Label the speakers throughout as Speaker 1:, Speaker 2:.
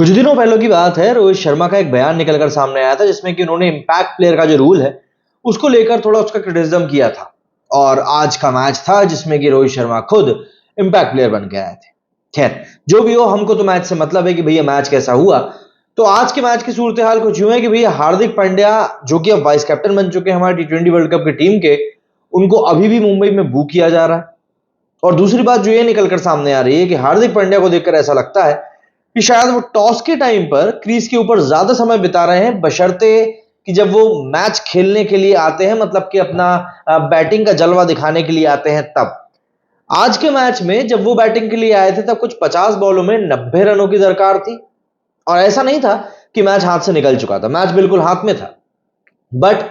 Speaker 1: कुछ दिनों पहले की बात है, रोहित शर्मा का एक बयान निकलकर सामने आया था जिसमें कि उन्होंने इम्पैक्ट प्लेयर का जो रूल है उसको लेकर थोड़ा उसका क्रिटिसिज्म किया था। और आज का मैच था जिसमें कि रोहित शर्मा खुद इम्पैक्ट प्लेयर बन के आए थे। खैर, जो भी हो, हमको तो मैच से मतलब है कि भैया मैच कैसा हुआ। तो आज के मैच की सूरत हाल कुछ यूं है कि भैया हार्दिक पांड्या, जो कि अब वाइस कैप्टन बन चुके हैं हमारे T20 वर्ल्ड कप की टीम के, उनको अभी भी मुंबई में बू किया जा रहा है। और दूसरी बात जो ये निकलकर सामने आ रही है कि हार्दिक पांड्या को देखकर ऐसा लगता है कि शायद वो टॉस के टाइम पर क्रीज के ऊपर ज्यादा समय बिता रहे हैं, बशर्ते कि जब वो मैच खेलने के लिए आते हैं, मतलब कि अपना बैटिंग का जलवा दिखाने के लिए आते हैं तब। आज के मैच में जब वो बैटिंग के लिए आए थे तब कुछ 50 बॉलों में 90 रनों की दरकार थी। और ऐसा नहीं था कि मैच हाथ से निकल चुका था, मैच बिल्कुल हाथ में था। बट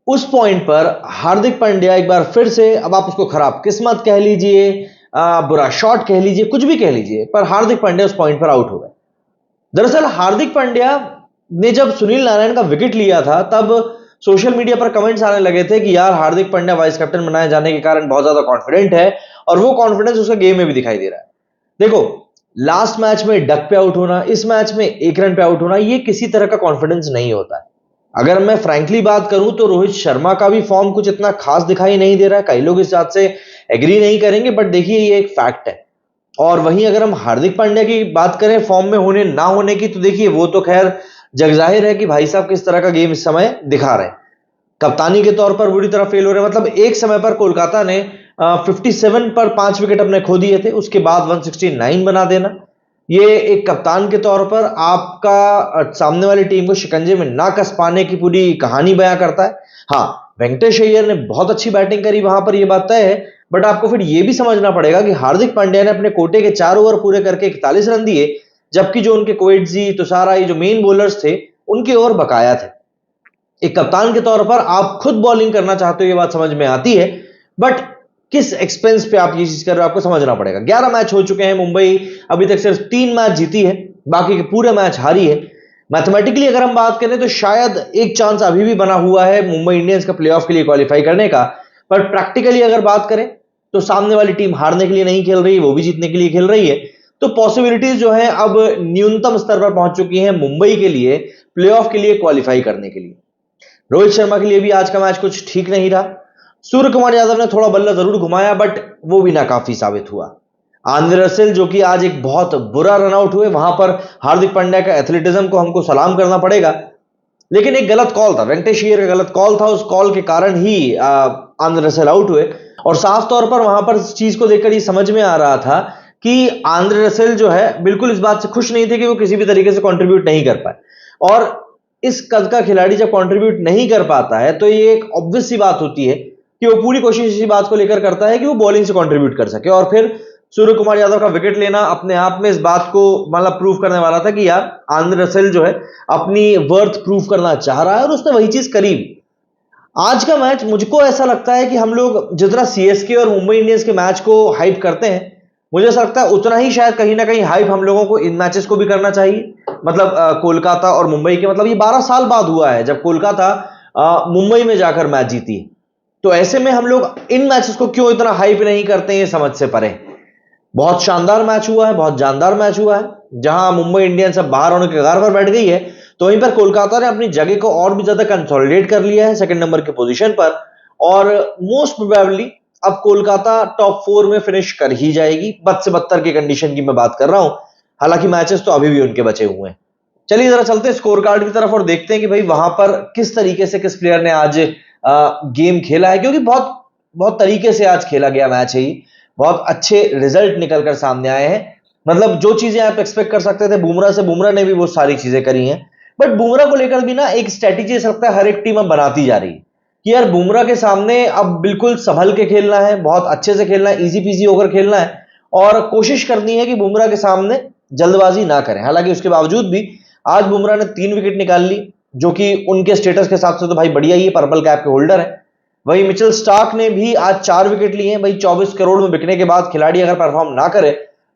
Speaker 1: उस पॉइंट पर हार्दिक पांड्या एक बार फिर से, अब आप उसको खराब किस्मत कह लीजिए, बुरा शॉट कह लीजिए, कुछ भी कह लीजिए, पर हार्दिक पांड्या उस पॉइंट पर आउट हो गए। दरअसल हार्दिक पांड्या ने जब सुनील नारायण का विकेट लिया था तब सोशल मीडिया पर कमेंट्स आने लगे थे कि यार हार्दिक पांड्या वाइस कैप्टन बनाए जाने के कारण बहुत ज्यादा कॉन्फिडेंट है, और वो कॉन्फिडेंस उसके गेम में भी दिखाई दे रहा है। देखो, लास्ट मैच में डक पे आउट होना, इस मैच में 1 रन पे आउट होना, ये किसी तरह का कॉन्फिडेंस नहीं होता है। अगर मैं फ्रैंकली बात करूं तो रोहित शर्मा का भी फॉर्म कुछ इतना खास दिखाई नहीं दे रहा है। कई लोग इस बात से एग्री नहीं करेंगे, बट देखिए ये एक फैक्ट है। और वहीं अगर हम हार्दिक पांड्या की बात करें फॉर्म में होने ना होने की, तो देखिए वो तो खैर जगजाहिर है कि भाई साहब किस तरह का गेम इस समय दिखा रहे हैं। कप्तानी के तौर पर बुरी तरह फेल हो रहे हैं। मतलब एक समय पर कोलकाता ने 57 पर 5 विकेट अपने खो दिए थे, उसके बाद 169 बना देना, ये एक कप्तान के तौर पर आपका सामने वाली टीम को शिकंजे में ना कस पाने की पूरी कहानी बयां करता है। हाँ, वेंकटेश अय्यर ने बहुत अच्छी बैटिंग करी वहां पर, यह बात तय है। बट आपको फिर यह भी समझना पड़ेगा कि हार्दिक पांड्या ने अपने कोटे के 4 ओवर पूरे करके 41 रन दिए, जबकि जो उनके कोएट्जी, तुषारा, ये जो मेन बॉलर्स थे, उनके ओवर बकाया थे। एक कप्तान के तौर पर आप खुद बॉलिंग करना चाहते हो, ये बात समझ में आती है, बट किस एक्सपेंस पे आप ये चीज कर रहे हो आपको समझना पड़ेगा। 11 मैच हो चुके हैं, मुंबई अभी तक सिर्फ 3 मैच जीती है, बाकी के पूरे मैच हारी है। मैथमेटिकली अगर हम बात करें तो शायद एक चांस अभी भी बना हुआ है मुंबई इंडियंस का प्लेऑफ के लिए क्वालिफाई करने का। पर प्रैक्टिकली अगर बात करें तो सामने वाली टीम हारने के लिए नहीं खेल रही, वो भी जीतने के लिए खेल रही है। तो पॉसिबिलिटीज जो है अब न्यूनतम स्तर पर पहुंच चुकी है मुंबई के लिए प्लेऑफ के लिए क्वालिफाई करने के लिए। रोहित शर्मा के लिए भी आज का मैच कुछ ठीक नहीं रहा। सूर्य कुमार यादव ने थोड़ा बल्ला जरूर घुमाया, बट वो भी नाकाफी साबित हुआ। आंद्रे रसेल, जो कि आज एक बहुत बुरा रन आउट हुए, वहां पर हार्दिक पांड्या का एथलेटिज्म को हमको सलाम करना पड़ेगा, लेकिन एक गलत कॉल था, वेंकटेश अय्यर का गलत कॉल था। उस कॉल के कारण ही आंद्रे रसेल आउट हुए। और साफ तौर पर वहां पर इस चीज को देखकर ये समझ में आ रहा था कि आंद्रे रसेल जो है बिल्कुल इस बात से खुश नहीं थे कि वो किसी भी तरीके से कंट्रीब्यूट नहीं कर पाए। और इस कद का खिलाड़ी जब कंट्रीब्यूट नहीं कर पाता है तो ये एक ऑब्वियस सी बात होती है कि वो पूरी कोशिश इसी बात को लेकर करता है कि वो बॉलिंग से कंट्रीब्यूट कर सके। और फिर सूर्य कुमार यादव का विकेट लेना अपने आप में इस बात को मतलब प्रूव करने वाला था कि यार आंद्रे रसेल जो है अपनी वर्थ प्रूव करना चाह रहा है, और उसने वही चीज करी। आज का मैच मुझको ऐसा लगता है कि हम लोग जितना सीएसके और मुंबई इंडियंस के मैच को हाइप करते हैं, मुझे ऐसा लगता है उतना ही शायद कहीं ना कहीं हाइप हम लोगों को इन मैचेस को भी करना चाहिए। मतलब कोलकाता और मुंबई के, मतलब ये 12 साल बाद हुआ है जब कोलकाता मुंबई में जाकर मैच जीती। तो ऐसे में हम लोग इन मैचेस को क्यों इतना हाइप नहीं करते हैं, ये समझ से परे। बहुत शानदार मैच हुआ है, बहुत जानदार मैच हुआ है, जहां मुंबई इंडियंस अब बाहर होने के कगार पर बैठ गई है, तो वहीं पर कोलकाता ने अपनी जगह को और भी ज्यादा कंसोलिडेट कर लिया है सेकंड नंबर की पोजीशन पर। और मोस्ट प्रोबेबली अब कोलकाता टॉप 4 में फिनिश कर ही जाएगी। बद से बदतर की कंडीशन की मैं बात कर रहा हूं, हालांकि मैचेस तो अभी भी उनके बचे हुए हैं। चलिए जरा चलते हैं स्कोर कार्ड की तरफ और देखते हैं कि भाई वहां पर किस तरीके से किस प्लेयर ने आज गेम खेला है, क्योंकि बहुत बहुत तरीके से आज खेला गया मैच है। बहुत अच्छे रिजल्ट निकलकर सामने आए हैं। मतलब जो चीजें आप एक्सपेक्ट कर सकते थे बुमराह से, बुमराह ने भी वो सारी चीजें करी हैं। बट बुमराह को लेकर भी ना एक स्ट्रेटेजी सकता है हर एक टीम अब बनाती जा रही है कि यार बुमराह के सामने अब बिल्कुल संभल के खेलना है, बहुत अच्छे से खेलना है, इजी पीजी होकर खेलना है, और कोशिश करनी है कि बुमराह के सामने जल्दबाजी ना करें। हालांकि उसके बावजूद भी आज बुमराह ने 3 विकेट निकाल ली, जो कि उनके स्टेटस के हिसाब से तो भाई बढ़िया ही है, पर्पल कैप के होल्डर है। वहीं मिचेल स्टार्क ने भी आज 4 विकेट लिए हैं। भाई 24 करोड़ में बिकने के बाद खिलाड़ी अगर परफॉर्म ना करे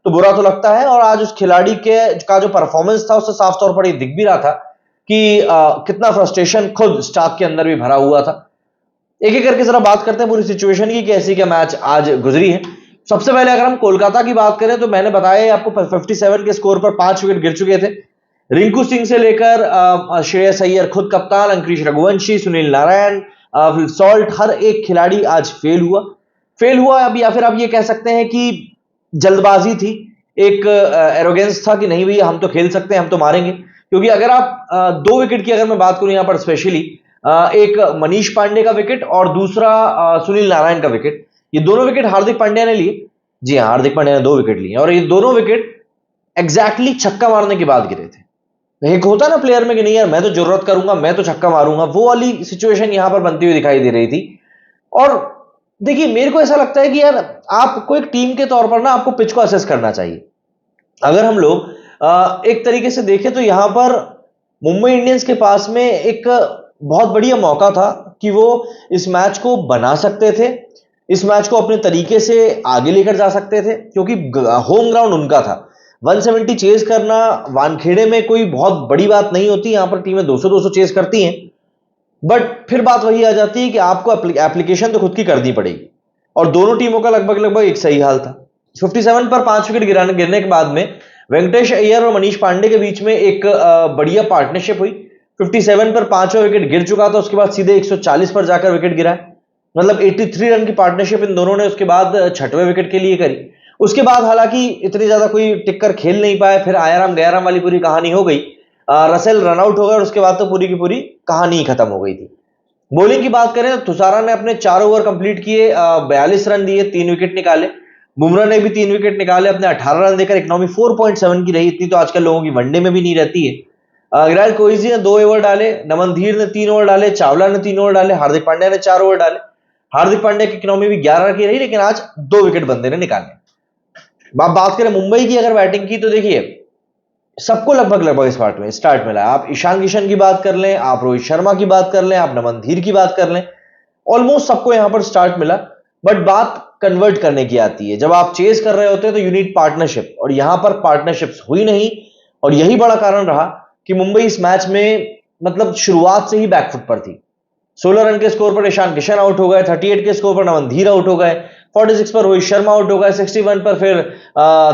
Speaker 1: तो बुरा तो लगता है। और आज उस खिलाड़ी का जो परफॉर्मेंस था उससे साफ तौर पर ये दिख भी रहा था कि कितना फ्रस्ट्रेशन खुद स्टार्क के अंदर भी भरा हुआ था। एक एक करके जरा बात करते हैं पूरी सिचुएशन की, कैसी क्या मैच आज गुजरी है। सबसे पहले अगर हम कोलकाता की बात करें तो मैंने बताया आपको 57 के स्कोर पर 5 विकेट गिर चुके थे। रिंकू सिंह से लेकर श्रेयस अय्यर खुद कप्तान, अंकुश रघुवंशी, सुनील नारायण, सॉल्ट, हर एक खिलाड़ी आज फेल हुआ अब, या फिर आप ये कह सकते हैं कि जल्दबाजी थी, एक एरोगेंस था कि नहीं भैया हम तो खेल सकते हैं, हम तो मारेंगे। क्योंकि अगर आप 2 विकेट की अगर मैं बात करूं यहां पर स्पेशली, एक मनीष पांडे का विकेट और दूसरा सुनील नारायण का विकेट, ये दोनों विकेट हार्दिक पांड्या ने लिए। जी हाँ, हार्दिक पांड्या ने 2 विकेट लिए और ये दोनों विकेट एग्जैक्टली छक्का मारने के बाद गिरे थे। एक होता ना प्लेयर में कि नहीं यार मैं तो जरूरत करूंगा, मैं तो छक्का मारूंगा, वो वाली सिचुएशन यहां पर बनती हुई दिखाई दे रही थी। और देखिए मेरे को ऐसा लगता है कि यार आपको एक टीम के तौर पर ना आपको पिच को असेस करना चाहिए। अगर हम लोग एक तरीके से देखें तो यहां पर मुंबई इंडियंस के पास में एक बहुत बढ़िया मौका था कि वो इस मैच को बना सकते थे, इस मैच को अपने तरीके से आगे लेकर जा सकते थे, क्योंकि होम ग्राउंड उनका था। 170 चेज करना वानखेड़े में कोई बहुत बड़ी बात नहीं होती, यहां पर टीमें 200-200 चेज करती हैं, बट फिर बात वही आ जाती है कि आपको एप्लीकेशन तो खुद की करनी पड़ेगी। और दोनों टीमों का लगभग लगभग एक सही हाल था। 57 पर 5 विकेट गिरने के बाद में वेंकटेश अय्यर और मनीष पांडे के बीच में एक बढ़िया पार्टनरशिप हुई। 57 पर 5वां विकेट गिर चुका था, उसके बाद सीधे 140 पर जाकर विकेट गिरा, मतलब 83 रन की पार्टनरशिप इन दोनों ने उसके बाद 6वें विकेट के लिए करी। उसके बाद हालांकि इतनी ज्यादा कोई टिककर खेल नहीं पाए, फिर आयाराम गयाराम वाली पूरी कहानी हो गई। रसेल रनआउट हो गए और उसके बाद तो पूरी की पूरी कहानी ही खत्म हो गई थी। बॉलिंग की बात करें तो तुषारा ने अपने 4 ओवर कंप्लीट किए, 42 रन दिए, 3 विकेट निकाले। बुमराह ने भी 3 विकेट निकाले, अपने 18 रन देकर इकोनॉमी 4.7 की रही, इतनी तो आजकल लोगों की वनडे में भी नहीं रहती है। विराट कोहली ने 2 ओवर डाले, नमनधीर ने 3 ओवर डाले, चावला ने 3 ओवर डाले, हार्दिक पांड्या ने 4 ओवर डाले। हार्दिक पांड्या की इकोनॉमी भी 11 की रही, लेकिन आज 2 विकेट बंदे ने निकाले। आप बात करें मुंबई की अगर बैटिंग की तो देखिए सबको लगभग लगभग स्टार्ट मिला है। आप ईशान किशन की बात कर लें, आप रोहित शर्मा की बात कर लें, आप नमनधीर की बात कर लें, ऑलमोस्ट सबको यहां पर स्टार्ट मिला। बट बात कन्वर्ट करने की आती है, जब आप चेस कर रहे होते हैं तो यू नीड पार्टनरशिप, और यहां पर पार्टनरशिप्स हुई नहीं, और यही बड़ा कारण रहा कि मुंबई इस मैच में मतलब शुरुआत से ही बैकफुट पर थी। 16 रन के स्कोर पर ईशान किशन आउट हो गए, 38 के स्कोर पर नमनधीर आउट हो गए, 46 पर रोहित शर्मा आउट हो गए, 61 पर फिर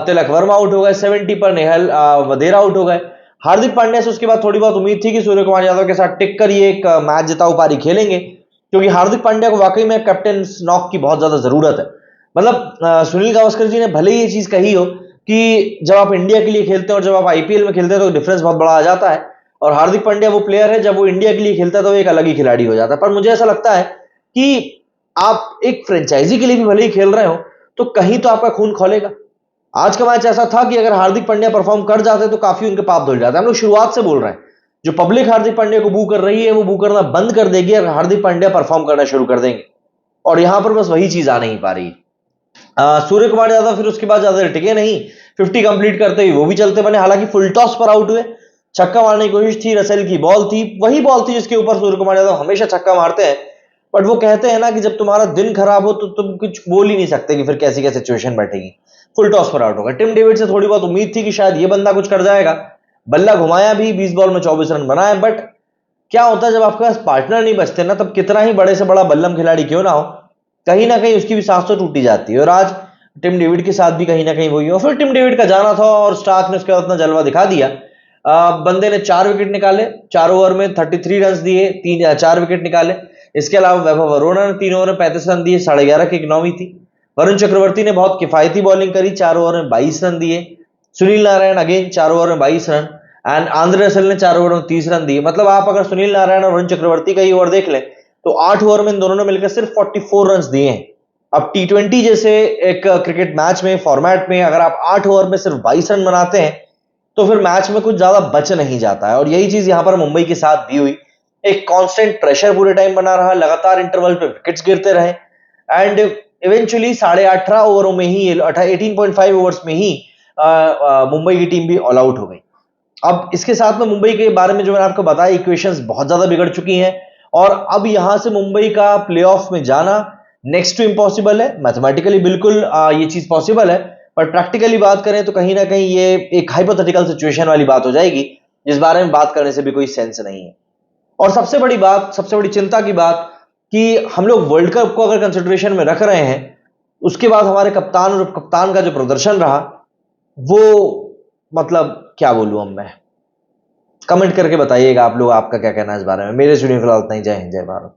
Speaker 1: तिलक वर्मा आउट हो गए, 70 पर नेहल वधेरा आउट हो गए। हार्दिक पांड्या से उसके बाद थोड़ी बहुत उम्मीद थी कि सूर्य कुमार यादव के साथ टिक कर ये एक मैच जिताऊ पारी खेलेंगे, क्योंकि हार्दिक पांड्या को वाकई में कैप्टन नॉक की बहुत ज्यादा जरूरत है। मतलब सुनील गावस्कर जी ने भले ही ये चीज कही हो कि जब आप इंडिया के लिए खेलते हैं और जब आप आईपीएल में खेलते हैं तो डिफरेंस बहुत बड़ा आ जाता है, और हार्दिक पांड्या वो प्लेयर है जब वो इंडिया के लिए खेलता है तो एक अलग ही खिलाड़ी हो जाता है। पर मुझे ऐसा लगता है कि आप एक फ्रेंचाइजी के लिए भी भले ही खेल रहे हो तो कहीं तो आपका खून खोलेगा। आज का मैच ऐसा था कि अगर हार्दिक पांड्या परफॉर्म कर जाते तो काफी उनके पाप धुल जाते। हम लोग शुरुआत से बोल रहे हैं, जो पब्लिक हार्दिक पांड्या को बू कर रही है वो बू करना बंद कर देगी और हार्दिक पांड्या परफॉर्म करना शुरू कर देंगे, और यहां पर बस वही चीज आ नहीं पा रही। सूर्य कुमार यादव फिर उसके बाद ज्यादा टिके नहीं, 50 कंप्लीट करते हुए वो भी चलते बने, हालांकि फुल टॉस पर आउट हुए। छक्का मारने की कोशिश थी, रसेल की बॉल थी, वही बॉल थी जिसके ऊपर सूर्य कुमार यादव हमेशा छक्का मारते हैं। बट वो कहते हैं ना कि जब तुम्हारा दिन खराब हो तो तुम कुछ बोल ही नहीं सकते कि फिर कैसी क्या सिचुएशन बैठेगी। फुल टॉस पर आउट होगा। टिम डेविड से थोड़ी बहुत उम्मीद थी कि शायद ये बंदा कुछ कर जाएगा, बल्ला घुमाया भी, 20 बॉल में 24 रन बनाए। बट क्या होता है जब आपके पास पार्टनर नहीं बचते ना, तब कितना ही बड़े से बड़ा बल्लम खिलाड़ी क्यों ना हो, कहीं ना कहीं उसकी भी सांस तो टूटी जाती है। और आज टिम डेविड के साथ भी कहीं ना कहीं वही हो। फिर टिम डेविड का जाना था और स्टार्क ने उसके बाद अपना जलवा दिखा दिया। बंदे ने 4 विकेट निकाले, 4 ओवर में 33 रन दिए, 4 विकेट निकाले। इसके अलावा वैभव अरोड़ा ने 3 ओवर में 35 रन दिए, 11.5 की इकनॉमी थी। वरुण चक्रवर्ती ने बहुत किफायती बॉलिंग करी, 4 ओवर में 22 रन दिए। सुनील नारायण अगेन 4 ओवर में 22 रन, एंड आंद्रे रसेल ने 4 ओवर में 30 रन दिए। मतलब आप अगर सुनील नारायण और वरुण चक्रवर्ती का ही ओवर देख लें तो 8 ओवर में इन दोनों ने मिलकर सिर्फ 44 रन दिए हैं। अब T20 जैसे एक क्रिकेट मैच में फॉर्मेट में अगर आप 8 ओवर में सिर्फ 22 रन बनाते हैं तो फिर मैच में कुछ ज्यादा बच नहीं जाता है, और यही चीज यहां पर मुंबई के साथ भी हुई। एक कांस्टेंट प्रेशर पूरे टाइम बना रहा, लगातार इंटरवल पे विकेट्स गिरते रहे, एंड इवेंचुअली 18.5 ओवरों में ही 18.5 ओवर्स में ही मुंबई की टीम भी ऑल आउट हो गई। अब इसके साथ में मुंबई के बारे में जो मैंने आपको बताया, इक्वेशंस बहुत ज्यादा बिगड़ चुकी हैं, और अब यहां से मुंबई का प्लेऑफ में जाना नेक्स्ट टू इम्पॉसिबल है। मैथमेटिकली बिल्कुल ये चीज पॉसिबल है, पर प्रैक्टिकली बात करें तो कहीं ना कहीं ये एक हाइपोथेटिकल सिचुएशन वाली बात हो जाएगी, जिस बारे में बात करने से भी कोई सेंस नहीं है। और सबसे बड़ी बात, सबसे बड़ी चिंता की बात कि हम लोग वर्ल्ड कप को अगर कंसिडरेशन में रख रहे हैं, उसके बाद हमारे कप्तान और कप्तान का जो प्रदर्शन रहा वो, मतलब क्या बोलूं अब मैं, कमेंट करके बताइएगा आप लोग आपका क्या कहना है इस बारे में। मेरे स्टूडियो फिलहाल उतना ही। जय हिंद, जय भारत।